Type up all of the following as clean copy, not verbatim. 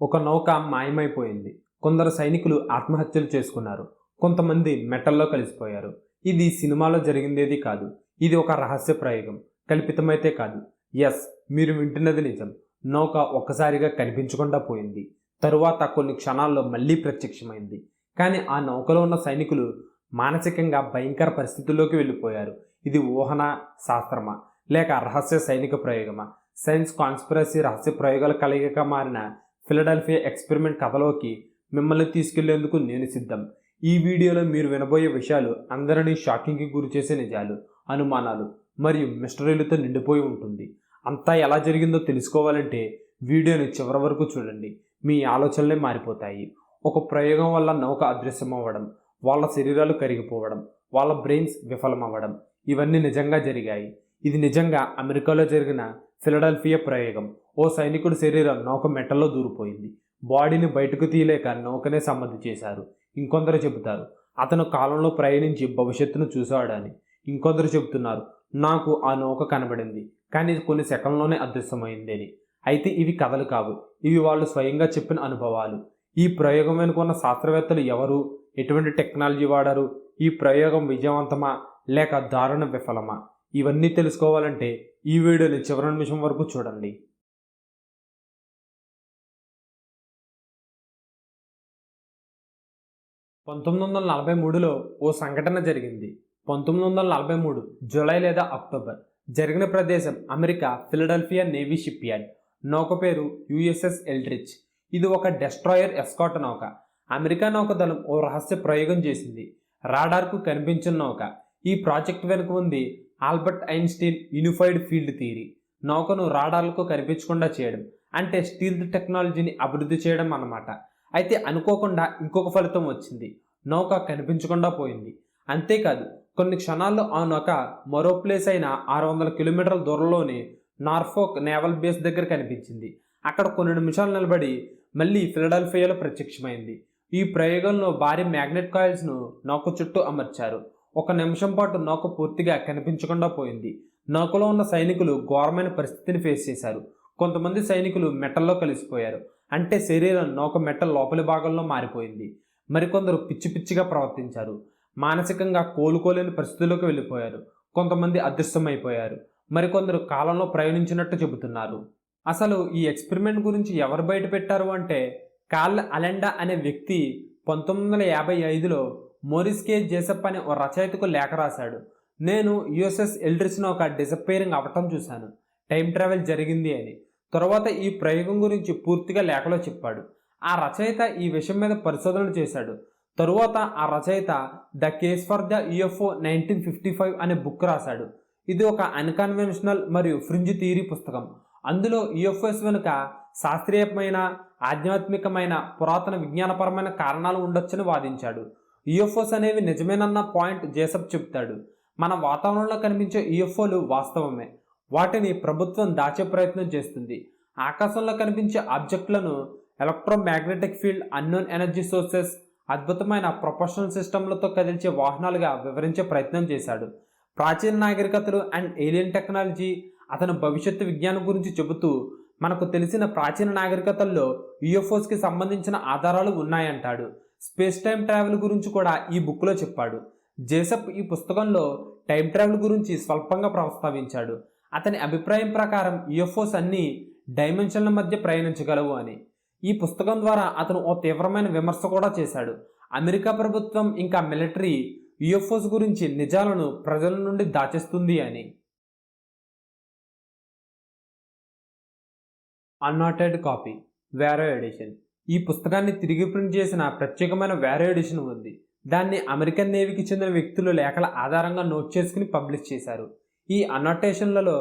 ఒక నౌక మాయమైపోయింది. కొందరు సైనికులు ఆత్మహత్యలు చేసుకున్నారు. కొంతమంది మెట్టల్లో కలిసిపోయారు. ఇది సినిమాలో జరిగిందేది కాదు. ఇది ఒక రహస్య ప్రయోగం. కల్పితమైతే కాదు. ఎస్, మీరు వింటున్నది నిజం. నౌక ఒక్కసారిగా కనిపించకుండా పోయింది. తరువాత కొన్ని క్షణాల్లో మళ్ళీ ప్రత్యక్షమైంది. కానీ ఆ నౌకలో ఉన్న సైనికులు మానసికంగా భయంకర పరిస్థితుల్లోకి వెళ్ళిపోయారు. ఇది ఊహనా, శాస్త్రమా, లేక రహస్య సైనిక ప్రయోగమా? సైన్స్ కాన్స్పిరసీ రహస్య ప్రయోగాల కలయిక మారిన ఫిలడెల్ఫియా ఎక్స్పెరిమెంట్ కథలోకి మిమ్మల్ని తీసుకెళ్లేందుకు నేను సిద్ధం. ఈ వీడియోలో మీరు వినబోయే విషయాలు అందరినీ షాకింగ్కి గురిచేసే నిజాలు, అనుమానాలు మరియు మిస్టరీలతో నిండిపోయి ఉంటుంది. అంతా ఎలా జరిగిందో తెలుసుకోవాలంటే వీడియోని చివరి వరకు చూడండి. మీ ఆలోచనలే మారిపోతాయి. ఒక ప్రయోగం వల్ల నౌక అదృశ్యమవ్వడం, వాళ్ళ శరీరాలు కరిగిపోవడం, వాళ్ళ బ్రెయిన్స్ విఫలమవ్వడం, ఇవన్నీ నిజంగా జరిగాయి. ఇది నిజంగా అమెరికాలో జరిగిన ఫిలడెల్ఫియా ప్రయోగం. ఓ సైనికుడి శరీరం నౌక మెట్టల్లో దూరిపోయింది. బాడీని బయటకు తీయలేక నౌకనే సమాధి చేశారు. ఇంకొందరు చెబుతారు అతను కాలంలో ప్రయాణించి భవిష్యత్తును చూశాడని. ఇంకొందరు చెబుతున్నారు నాకు ఆ నౌక కనబడింది, కానీ కొన్ని సెకండ్లోనే అదృశ్యమైంది అని. అయితే ఇవి కథలు కావు, ఇవి వాళ్ళు స్వయంగా చెప్పిన అనుభవాలు. ఈ ప్రయోగం వెనుకున్న శాస్త్రవేత్తలు ఎవరు, ఎటువంటి టెక్నాలజీ వాడారు, ఈ ప్రయోగం విజయవంతమా లేక దారుణ విఫలమా, ఇవన్నీ తెలుసుకోవాలంటే ఈ వీడియోని చివరి నిమిషం వరకు చూడండి. 1943లో ఓ సంఘటన జరిగింది. 1943 జూలై లేదా అక్టోబర్. జరిగిన ప్రదేశం America Philadelphia navy ship yard. నౌక పేరు యుఎస్ఎస్ ఎల్డ్రిచ్. ఇది ఒక డెస్ట్రాయర్ ఎస్కాట్ నౌక. అమెరికా నౌకాదళం ఓ రహస్య ప్రయోగం చేసింది. రాడార్కు కనిపించిన నౌక. ఈ ప్రాజెక్ట్ వెనుక ఉంది Albert Einstein unified field theory. నౌకను రాడార్లకు కనిపించకుండా చేయడం అంటే స్టీల్త్ టెక్నాలజీని అభివృద్ధి చేయడం అన్నమాట. అయితే అనుకోకుండా ఇంకొక ఫలితం వచ్చింది. నౌక కనిపించకుండా పోయింది. అంతేకాదు, కొన్ని క్షణాల్లో ఆ నౌక మరో ప్లేస్ అయిన 600 కిలోమీటర్ల దూరంలోని నార్ఫోక్ నేవల్ బేస్ దగ్గర కనిపించింది. అక్కడ కొన్ని నిమిషాలు నిలబడి మళ్ళీ ఫిలడెల్ఫియాలో ప్రత్యక్షమైంది. ఈ ప్రయోగంలో భారీ మ్యాగ్నెట్ కాయిల్స్ను నౌక చుట్టూ అమర్చారు. ఒక నిమిషం పాటు నౌక పూర్తిగా కనిపించకుండా పోయింది. నౌకలో ఉన్న సైనికులు ఘోరమైన పరిస్థితిని ఫేస్ చేశారు. కొంతమంది సైనికులు మెట్టల్లో కలిసిపోయారు, అంటే శరీరం నౌక మెట్టల లోపలి భాగంలో మారిపోయింది. మరికొందరు పిచ్చి పిచ్చిగా ప్రవర్తించారు, మానసికంగా కోలుకోలేని పరిస్థితుల్లోకి వెళ్ళిపోయారు. కొంతమంది అదృశ్యమైపోయారు, మరికొందరు కాలంలో ప్రయాణించినట్టు చెబుతున్నారు. అసలు ఈ ఎక్స్పెరిమెంట్ గురించి ఎవరు బయట పెట్టారు అంటే కార్ల్ అలెండా అనే వ్యక్తి 1955లో మోరిస్ కే జేసప్ అనే ఓ రచయితకు లేఖ రాశాడు. నేను యుఎస్ఎస్ ఎల్డ్రిచ్ నౌక డిసప్పేరింగ్ అవ్వటం చూశాను, టైం ట్రావెల్ జరిగింది అని. తరువాత ఈ ప్రయోగం గురించి పూర్తిగా లేఖలో చెప్పాడు. ఆ రచయిత ఈ విషయం మీద పరిశోధనలు చేశాడు. తరువాత ఆ రచయిత the case for the UFO 1955 అనే బుక్ రాశాడు. ఇది ఒక అన్కన్వెన్షనల్ మరియు ఫ్రింజ్ థియరీ పుస్తకం. అందులో యుఎఫ్ఓస్ వెనుక శాస్త్రీయమైన, ఆధ్యాత్మికమైన, పురాతన విజ్ఞానపరమైన కారణాలు ఉండొచ్చని వాదించాడు. యుఎఫ్ఓస్ అనేవి నిజమేనన్న పాయింట్ జేసప్ చెప్తాడు. మన వాతావరణంలో కనిపించే యుఎఫ్ఓలు వాస్తవమే, వాటిని ప్రభుత్వం దాచే ప్రయత్నం చేస్తుంది. ఆకాశంలో కనిపించే ఆబ్జెక్టులను electromagnetic field, unknown energy sources, అద్భుతమైన ప్రొపల్షన్ సిస్టంలతో కదిల్చే వాహనాలుగా వివరించే ప్రయత్నం చేశాడు. ప్రాచీన నాగరికతలు అండ్ ఏలియన్ టెక్నాలజీ, అతను భవిష్యత్తు విజ్ఞానం గురించి చెబుతూ మనకు తెలిసిన ప్రాచీన నాగరికతల్లో యుఎఫ్ఓస్కి సంబంధించిన ఆధారాలు ఉన్నాయంటాడు. స్పేస్ టైం ట్రావెల్ గురించి కూడా ఈ బుక్లో చెప్పాడు. జేసప్ ఈ పుస్తకంలో టైం ట్రావెల్ గురించి స్వల్పంగా ప్రస్తావించాడు. అతని అభిప్రాయం ప్రకారం యుఎఫ్ఓస్ అన్ని డైమెన్షన్ల మధ్య ప్రయాణించగలవు అని. ఈ పుస్తకం ద్వారా అతను ఓ తీవ్రమైన విమర్శ కూడా చేశాడు. అమెరికా ప్రభుత్వం ఇంకా మిలిటరీ యుఎఫ్ఓస్ గురించి నిజాలను ప్రజల నుండి దాచేస్తుంది అని. అన్నాటెడ్ కాపీ, వేరో ఎడిషన్. ఈ పుస్తకాన్ని తిరిగి ప్రింట్ చేసిన ప్రత్యేకమైన వేరో ఎడిషన్ ఉంది. దాన్ని అమెరికన్ నేవీకి చెందిన వ్యక్తులు లేఖల ఆధారంగా నోట్ చేసుకుని పబ్లిష్ చేశారు. ఈ అన్నోటేషన్లలో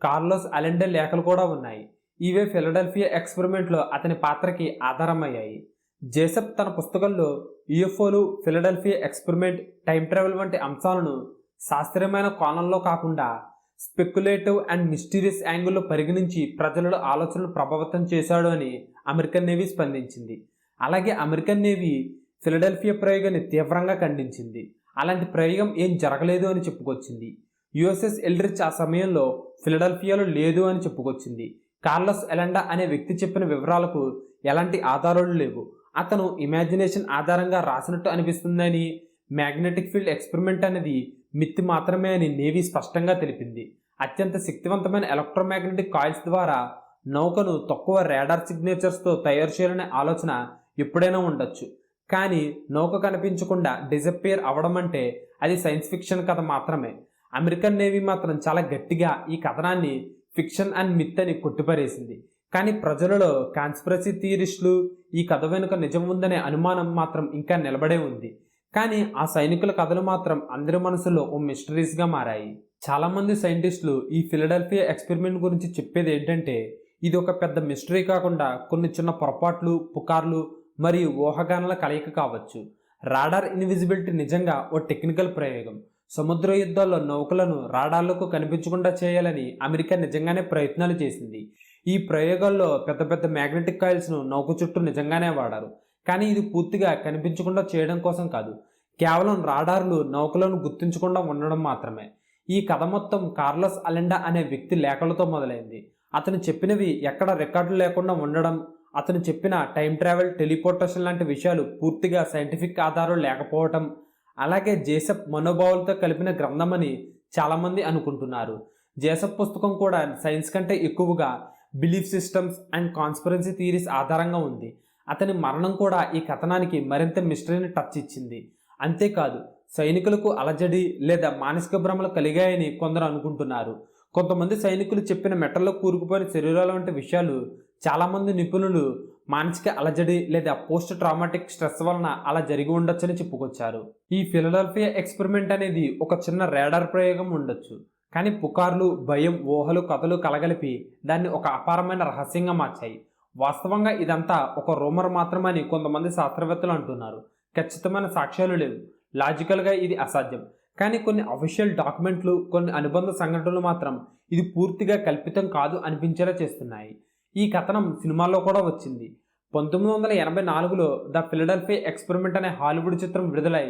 కార్లోస్ అలెండా లేఖలు కూడా ఉన్నాయి. ఇవే ఫిలడెల్ఫియా ఎక్స్పెరిమెంట్లో అతని పాత్రకి ఆధారమయ్యాయి. జేసప్ తన పుస్తకంలో యుఎఫ్ఓలు, ఫిలడెల్ఫియా ఎక్స్పెరిమెంట్, టైం ట్రావెల్ వంటి అంశాలను శాస్త్రీయమైన కోణంలో కాకుండా స్పెక్యులేటివ్ అండ్ మిస్టీరియస్ యాంగిల్లో పరిగణించి ప్రజల ఆలోచనలు ప్రభావితం చేశాడు అని అమెరికన్ నేవీ స్పందించింది. అలాగే అమెరికన్ నేవీ ఫిలడెల్ఫియా ప్రయోగాన్ని తీవ్రంగా ఖండించింది. అలాంటి ప్రయోగం ఏం జరగలేదు అని చెప్పుకొచ్చింది. యుఎస్ఎస్ ఎల్డ్రిచ్ ఆ సమయంలో ఫిలడెల్ఫియాలో లేదు అని చెప్పుకొచ్చింది. కార్లోస్ అలెండా అనే వ్యక్తి చెప్పిన వివరాలకు ఎలాంటి ఆధారాలు లేవు. అతను ఇమాజినేషన్ ఆధారంగా రాసినట్టు అనిపిస్తుందని, మ్యాగ్నెటిక్ ఫీల్డ్ ఎక్స్పెరిమెంట్ అనేది మిత్తి మాత్రమే అని నేవీ స్పష్టంగా తెలిపింది. అత్యంత శక్తివంతమైన ఎలక్ట్రోమాగ్నెటిక్ కాయిల్స్ ద్వారా నౌకను తక్కువ రాడార్ సిగ్నేచర్స్తో తయారు చేయాలనే ఆలోచన ఎప్పుడైనా ఉండొచ్చు. కానీ నౌక కనిపించకుండా డిసపియర్ అవ్వడం అంటే అది సైన్స్ ఫిక్షన్ కథ మాత్రమే. అమెరికన్ నేవీ మాత్రం చాలా గట్టిగా ఈ కథనాన్ని ఫిక్షన్ అండ్ మిత్ అని కొట్టిపారేసింది. కానీ ప్రజలలో కాన్స్పిరసీ థియరిస్టులు ఈ కథ వెనుక నిజం ఉందనే అనుమానం మాత్రం ఇంకా నిలబడే ఉంది. కానీ ఆ సైనికుల కథలు మాత్రం అందరి మనసులో ఓ మిస్టరీస్గా మారాయి. చాలామంది సైంటిస్టులు ఈ ఫిలడెల్ఫియా ఎక్స్పెరిమెంట్ గురించి చెప్పేది ఏంటంటే, ఇది ఒక పెద్ద మిస్టరీ కాకుండా కొన్ని చిన్న పొరపాట్లు, పుకార్లు మరియు ఊహాగానాల కలయిక కావచ్చు. రాడార్ ఇన్విజిబిలిటీ నిజంగా ఓ టెక్నికల్ ప్రయోగం. సముద్ర యుద్ధాల్లో నౌకలను రాడార్లకు కనిపించకుండా చేయాలని అమెరికా నిజంగానే ప్రయత్నాలు చేసింది. ఈ ప్రయోగాల్లో పెద్ద పెద్ద మ్యాగ్నెటిక్ కాయిల్స్ను నౌక చుట్టూ నిజంగానే వాడారు. కానీ ఇది పూర్తిగా కనిపించకుండా చేయడం కోసం కాదు, కేవలం రాడార్లు నౌకలను గుర్తించకుండా ఉండడం మాత్రమే. ఈ కథ మొత్తం కార్లస్ అలెండా అనే వ్యక్తి లేఖలతో మొదలైంది. అతను చెప్పినవి ఎక్కడ రికార్డులు లేకుండా ఉండడం, అతను చెప్పిన టైం ట్రావెల్, టెలిపోర్టేషన్ లాంటి విషయాలు పూర్తిగా సైంటిఫిక్ ఆధారం లేకపోవటం, అలాగే జేసప్ మనోభావాలతో కలిపిన గ్రంథమని చాలామంది అనుకుంటున్నారు. జేసప్ పుస్తకం కూడా సైన్స్ కంటే ఎక్కువగా belief systems and conspiracy theories ఆధారంగా ఉంది. అతని మరణం కూడా ఈ కథనానికి మరింత మిస్టరీని టచ్ ఇచ్చింది. అంతేకాదు, సైనికులకు అలజడి లేదా మానసిక భ్రమలు కలిగాయని కొందరు అనుకుంటున్నారు. కొంతమంది సైనికులు చెప్పిన మెటల్లో కూరుకుపోయిన శరీరాల వంటి విషయాలు చాలామంది నిపుణులు మానసిక అలజడి లేదా పోస్ట్ ట్రామాటిక్ స్ట్రెస్ వలన అలా జరిగి ఉండొచ్చని చెప్పుకొచ్చారు. ఈ ఫిలడెల్ఫియా ఎక్స్పెరిమెంట్ అనేది ఒక చిన్న రాడార్ ప్రయోగం ఉండొచ్చు, కానీ పుకార్లు, భయం, ఊహలు, కథలు కలగలిపి దాన్ని ఒక అపారమైన రహస్యంగా మార్చాయి. వాస్తవంగా ఇదంతా ఒక రూమర్ మాత్రమని కొంతమంది శాస్త్రవేత్తలు అంటున్నారు. ఖచ్చితమైన సాక్ష్యాలు లేవు. లాజికల్గా ఇది అసాధ్యం. కానీ కొన్ని అఫీషియల్ డాక్యుమెంట్లు, కొన్ని అనుబంధ సంఘటనలు మాత్రం ఇది పూర్తిగా కల్పితం కాదు అనిపించేలా చేస్తున్నాయి. ఈ కథనం సినిమాల్లో కూడా వచ్చింది. 1984లో ద ఫిలడెల్ఫియా ఎక్స్పెరిమెంట్ అనే హాలీవుడ్ చిత్రం విడుదలై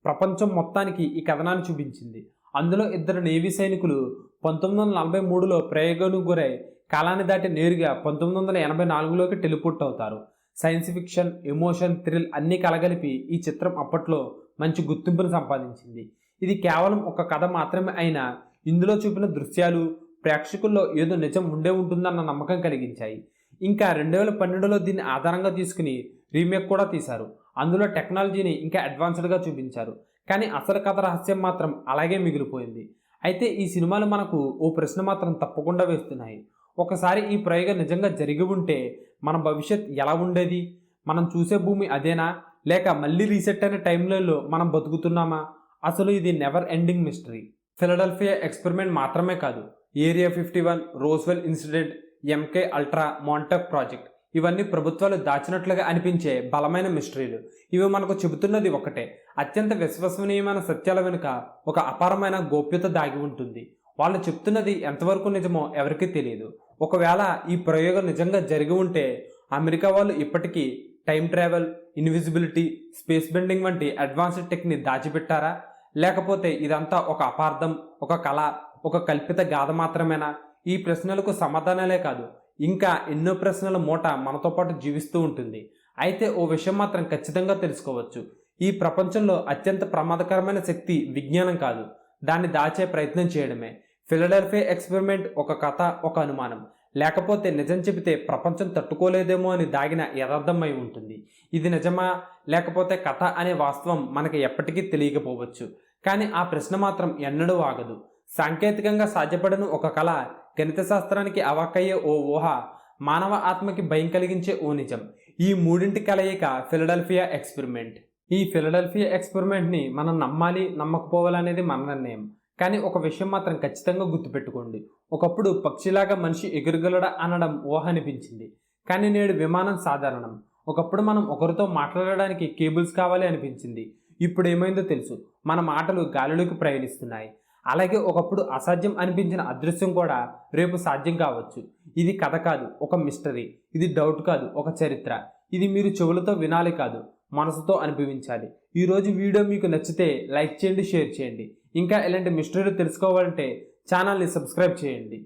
ప్రపంచం మొత్తానికి ఈ కథనాన్ని చూపించింది. అందులో ఇద్దరు నేవీ సైనికులు 1943లో ప్రయోగానికి గురై కాలాన్ని దాటి నేరుగా 1984లోకి టెలిపోర్ట్ అవుతారు. సైన్స్ ఫిక్షన్, ఎమోషన్, థ్రిల్ అన్నీ కలగలిపి ఈ చిత్రం అప్పట్లో మంచి గుర్తింపును సంపాదించింది. ఇది కేవలం ఒక కథ మాత్రమే అయినా ఇందులో చూపిన దృశ్యాలు ప్రేక్షకుల్లో ఏదో నిజం ఉండే ఉంటుందన్న నమ్మకం కలిగించాయి. ఇంకా 2012లో దీన్ని ఆధారంగా తీసుకుని రీమేక్ కూడా తీశారు. అందులో టెక్నాలజీని ఇంకా అడ్వాన్స్డ్గా చూపించారు. కానీ అసలు కథ రహస్యం మాత్రం అలాగే మిగిలిపోయింది. అయితే ఈ సినిమాలు మనకు ఓ ప్రశ్న మాత్రం తప్పకుండా వేస్తున్నాయి. ఒకసారి ఈ ప్రయోగం నిజంగా జరిగి ఉంటే మన భవిష్యత్ ఎలా ఉండేది? మనం చూసే భూమి అదేనా, లేక మళ్ళీ రీసెట్ అయిన టైంలలో మనం బతుకుతున్నామా? అసలు ఇది never ending mystery. Philadelphia experiment మాత్రమే కాదు, area 51, Roswell incident, MK ultra, Montauk project ఇవన్నీ ప్రభుత్వాలు దాచినట్లుగా అనిపించే బలమైన మిస్టరీలు. ఇవి మనకు చెబుతున్నది ఒకటే, అత్యంత విశ్వసనీయమైన సత్యాల వెనుక ఒక అపారమైన గోప్యత దాగి ఉంటుంది. వాళ్ళు చెప్తున్నది ఎంతవరకు నిజమో ఎవరికీ తెలియదు. ఒకవేళ ఈ ప్రయోగం నిజంగా జరిగి ఉంటే అమెరికా వాళ్ళు ఇప్పటికీ time travel, invisibility, space bending వంటి అడ్వాన్స్డ్ టెక్ని దాచిపెట్టారా? లేకపోతే ఇదంతా ఒక అపార్థం, ఒక కళ, ఒక కల్పిత గాథ మాత్రమేనా? ఈ ప్రశ్నలకు సమాధానాలే కాదు, ఇంకా ఎన్నో ప్రశ్నల మూట మనతో పాటు జీవిస్తూ ఉంటుంది. అయితే ఓ విషయం మాత్రం ఖచ్చితంగా తెలుసుకోవచ్చు, ఈ ప్రపంచంలో అత్యంత ప్రమాదకరమైన శక్తి విజ్ఞానం కాదు, దాన్ని దాచే ప్రయత్నం చేయడమే. ఫిలడెల్ఫియా ఎక్స్పెరిమెంట్ ఒక కథ, ఒక అనుమానం, లేకపోతే నిజం చెబితే ప్రపంచం తట్టుకోలేదేమో అని దాగిన యథార్థమై ఉంటుంది. ఇది నిజమా లేకపోతే కథ అనే వాస్తవం మనకి ఎప్పటికీ తెలియకపోవచ్చు. కానీ ఆ ప్రశ్న మాత్రం ఎన్నడూ ఆగదు. సాంకేతికంగా సాధ్యపడని ఒక కళ, గణిత శాస్త్రానికి అవాక్కయ్యే ఓ ఊహ, మానవ ఆత్మకి భయం కలిగించే ఓ నిజం, ఈ మూడింటి కలయిక ఫిలడెల్ఫియా ఎక్స్పెరిమెంట్. ఈ ఫిలడెల్ఫియా ఎక్స్పెరిమెంట్ని మనం నమ్మాలి, నమ్మకపోవాలనేది మన నిర్ణయం. కానీ ఒక విషయం మాత్రం ఖచ్చితంగా గుర్తుపెట్టుకోండి, ఒకప్పుడు పక్షిలాగా మనిషి ఎగురగలడా అనడం ఊహ అనిపించింది, కానీ నేడు విమానం సాధారణం. ఒకప్పుడు మనం ఒకరితో మాట్లాడడానికి కేబుల్స్ కావాలి అనిపించింది, ఇప్పుడు ఏమైందో తెలుసు, మన మాటలు గాలిలోకి ప్రయాణిస్తున్నాయి. అలాగే ఒకప్పుడు అసాధ్యం అనిపించిన అదృశ్యం కూడా రేపు సాధ్యం కావచ్చు. ఇది కథ కాదు, ఒక మిస్టరీ. ఇది డౌట్ కాదు, ఒక చరిత్ర. ఇది మీరు చెవులతో వినాలి కాదు, మనసుతో అనుభవించాలి. ఈరోజు వీడియో మీకు నచ్చితే లైక్ చేయండి, షేర్ చేయండి. ఇంకా ఇలాంటి మిస్టరీలు తెలుసుకోవాలంటే ఛానల్ని సబ్స్క్రైబ్ చేయండి.